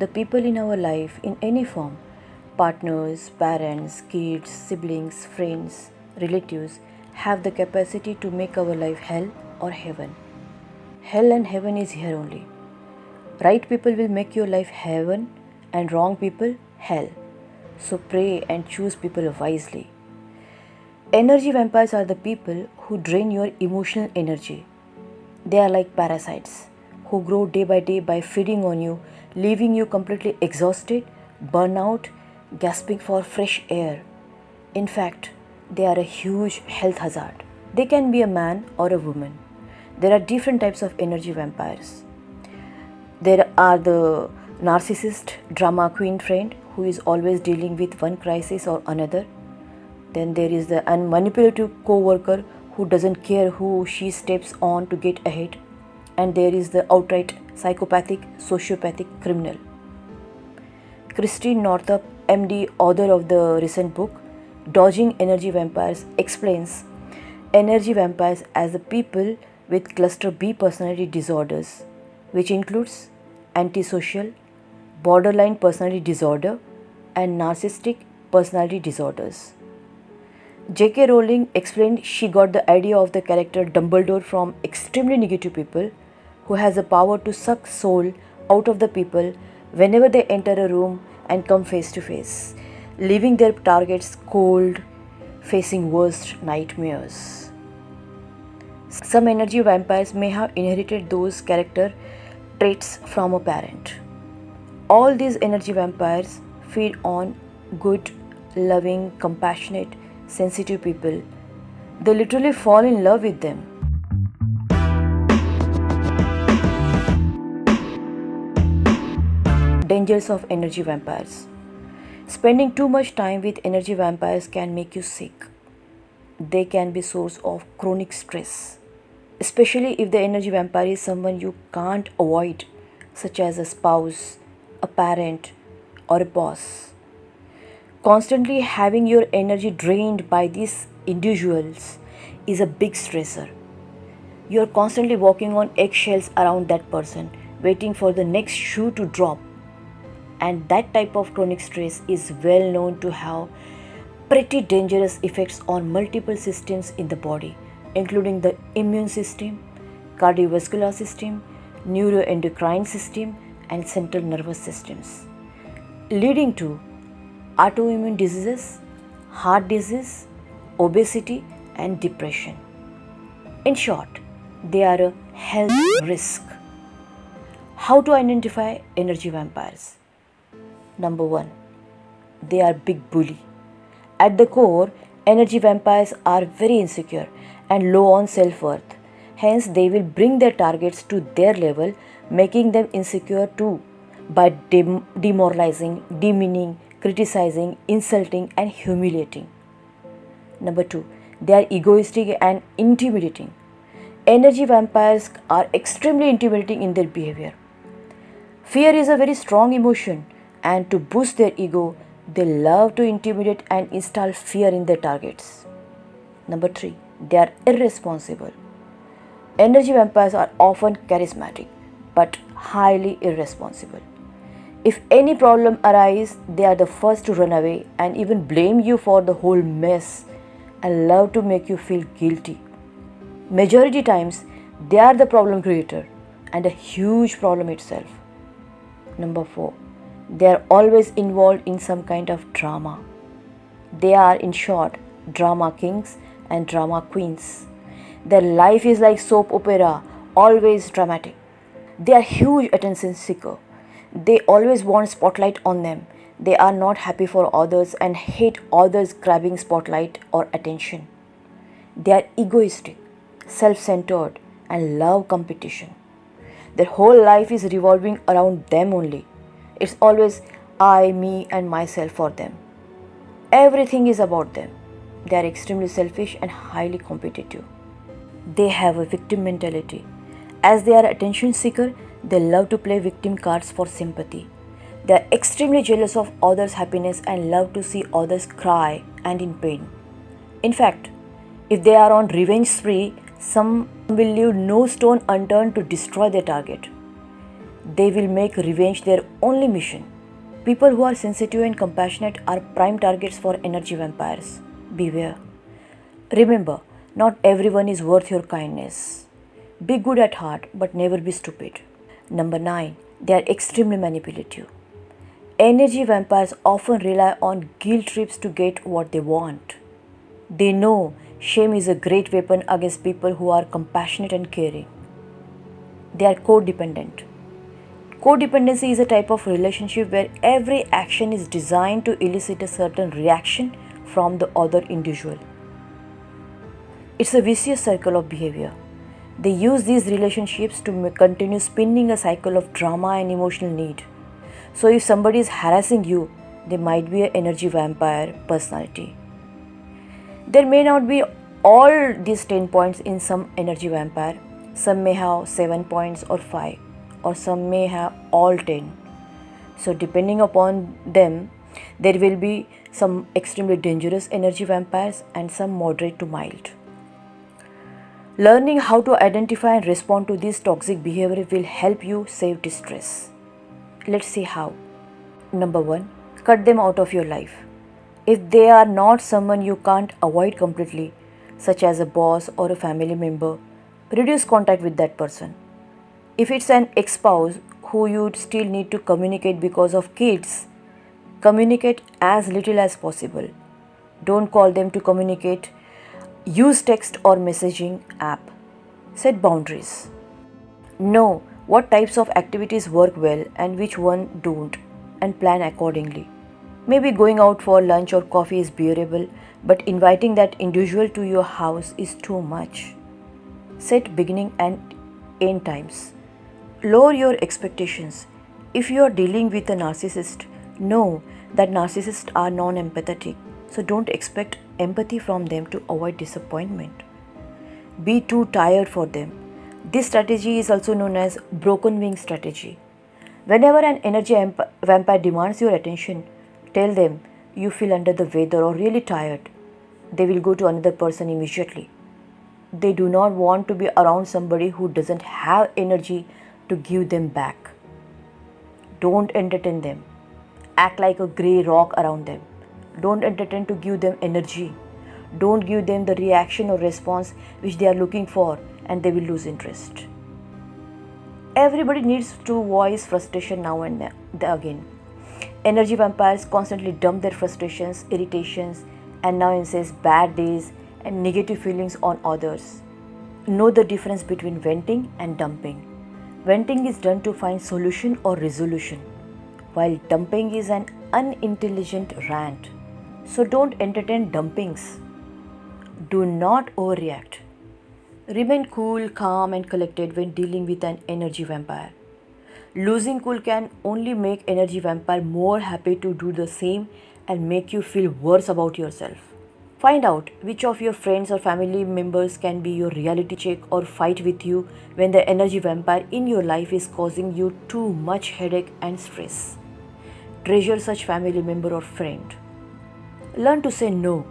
The people in our life, in any form, partners, parents, kids, siblings, friends, relatives, have the capacity to make our life hell or heaven. Hell and heaven is here only. Right people will make your life heaven and wrong people hell. So pray and choose people wisely. Energy vampires are the people who drain your emotional energy. They are like parasites who grow day by day by feeding on you, leaving you completely exhausted, burnout, gasping for fresh air. In fact, they are a huge health hazard. They can be a man or a woman. There are different types of energy vampires. There are the narcissist drama queen friend who is always dealing with one crisis or another. Then there is the manipulative co-worker who doesn't care who she steps on to get ahead. And there is the outright psychopathic, sociopathic criminal. Christine Northrup, MD, author of the recent book Dodging Energy Vampires, explains energy vampires as the people with cluster B personality disorders, which includes antisocial, borderline personality disorder, and narcissistic personality disorders. J.K. Rowling explained she got the idea of the character Dumbledore from extremely negative people who has the power to suck soul out of the people whenever they enter a room and come face to face, leaving their targets cold, facing worst nightmares. Some energy vampires may have inherited those character traits from a parent. All these energy vampires feed on good, loving, compassionate, sensitive people. They literally fall in love with them. Dangers of energy vampires. Spending too much time with energy vampires can make you sick. They can be source of chronic stress, especially if the energy vampire is someone you can't avoid, such as a spouse, a parent, or a boss. Constantly having your energy drained by these individuals is a big stressor. You are constantly walking on eggshells around that person, waiting for the next shoe to drop. And that type of chronic stress is well known to have pretty dangerous effects on multiple systems in the body, including the immune system, cardiovascular system, neuroendocrine system, and central nervous systems, leading to autoimmune diseases, heart disease, obesity, and depression. In short, they are a health risk. How to identify energy vampires? Number 1. They are big bully. At the core, energy vampires are very insecure and low on self-worth. Hence, they will bring their targets to their level, making them insecure too by demoralizing, demeaning, criticizing, insulting, and humiliating. Number 2. They are egoistic and intimidating. Energy vampires are extremely intimidating in their behavior. Fear is a very strong emotion, and to boost their ego, they love to intimidate and install fear in their targets. Number 3. They are irresponsible. Energy vampires are often charismatic but highly irresponsible. If any problem arises, they are the first to run away and even blame you for the whole mess and love to make you feel guilty. Majority times, they are the problem creator and a huge problem itself. Number 4. They are always involved in some kind of drama. They are, in short, drama kings and drama queens. Their life is like soap opera, always dramatic. They are huge attention seeker. They always want spotlight on them. They are not happy for others and hate others grabbing spotlight or attention. They are egoistic, self-centered, and love competition. Their whole life is revolving around them only. It's always I, me, and myself for them. Everything is about them. They are extremely selfish and highly competitive. They have a victim mentality. As they are attention seeker, they love to play victim cards for sympathy. They are extremely jealous of others' happiness and love to see others cry and in pain. In fact, if they are on revenge spree, some will leave no stone unturned to destroy their target. They will make revenge their only mission. People who are sensitive and compassionate are prime targets for energy vampires. Beware. Remember, not everyone is worth your kindness. Be good at heart, but never be stupid. Number 9. They are extremely manipulative. Energy vampires often rely on guilt trips to get what they want. They know shame is a great weapon against people who are compassionate and caring. They are codependent. Codependency is a type of relationship where every action is designed to elicit a certain reaction from the other individual. It's a vicious circle of behavior. They use these relationships to continue spinning a cycle of drama and emotional need. So if somebody is harassing you, they might be an energy vampire personality. There may not be all these 10 points in some energy vampire. Some may have 7 points or 5, or some may have all 10. So depending upon them, there will be some extremely dangerous energy vampires and some moderate to mild. Learning how to identify and respond to this toxic behavior will help you save distress. Let's see how. Number 1, cut them out of your life. If they are not someone you can't avoid completely, such as a boss or a family member, reduce contact with that person. If it's an ex-spouse who you still need to communicate because of kids, communicate as little as possible. Don't call them to communicate. Use text or messaging app. Set boundaries. Know what types of activities work well and which one don't, and plan accordingly. Maybe going out for lunch or coffee is bearable, but inviting that individual to your house is too much. Set beginning and end times. Lower your expectations. If you are dealing with a narcissist, know that narcissists are non-empathetic, so don't expect empathy from them to avoid disappointment. Be too tired for them. This strategy is also known as broken wing strategy. Whenever an energy vampire demands your attention, tell them you feel under the weather or really tired. They will go to another person immediately. They do not want to be around somebody who doesn't have energy to give them back. Don't entertain them. Act like a grey rock around them. Don't entertain to give them energy. Don't give them the reaction or response which they are looking for, and they will lose interest. Everybody needs to voice frustration now and again. Energy vampires constantly dump their frustrations, irritations, annoyances, bad days, and negative feelings on others. Know the difference between venting and dumping. Venting is done to find solution or resolution, while dumping is an unintelligent rant. So don't entertain dumpings. Do not overreact. Remain cool, calm, and collected when dealing with an energy vampire. Losing cool can only make energy vampire more happy to do the same and make you feel worse about yourself. Find out which of your friends or family members can be your reality check or fight with you when the energy vampire in your life is causing you too much headache and stress. Treasure such family member or friend. Learn to say no.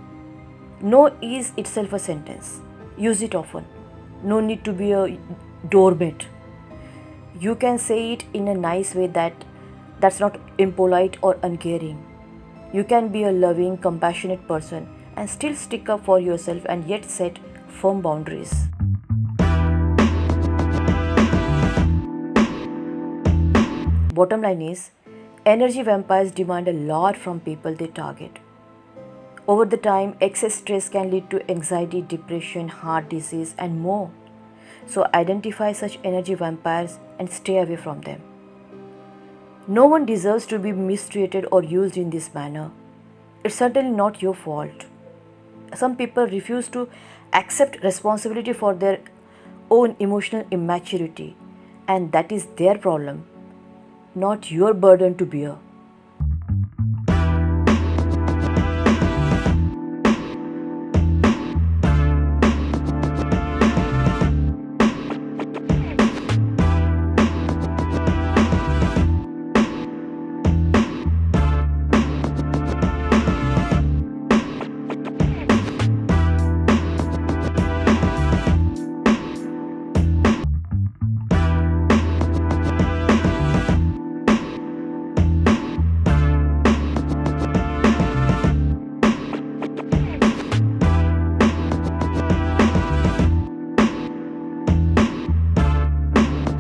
No is itself a sentence. Use it often. No need to be a doormat. You can say it in a nice way that's not impolite or uncaring. You can be a loving, compassionate person and still stick up for yourself and yet set firm boundaries. Bottom line is, energy vampires demand a lot from people they target. Over the time, excess stress can lead to anxiety, depression, heart disease, and more. So identify such energy vampires and stay away from them. No one deserves to be mistreated or used in this manner. It's certainly not your fault. Some people refuse to accept responsibility for their own emotional immaturity, and that is their problem, not your burden to bear.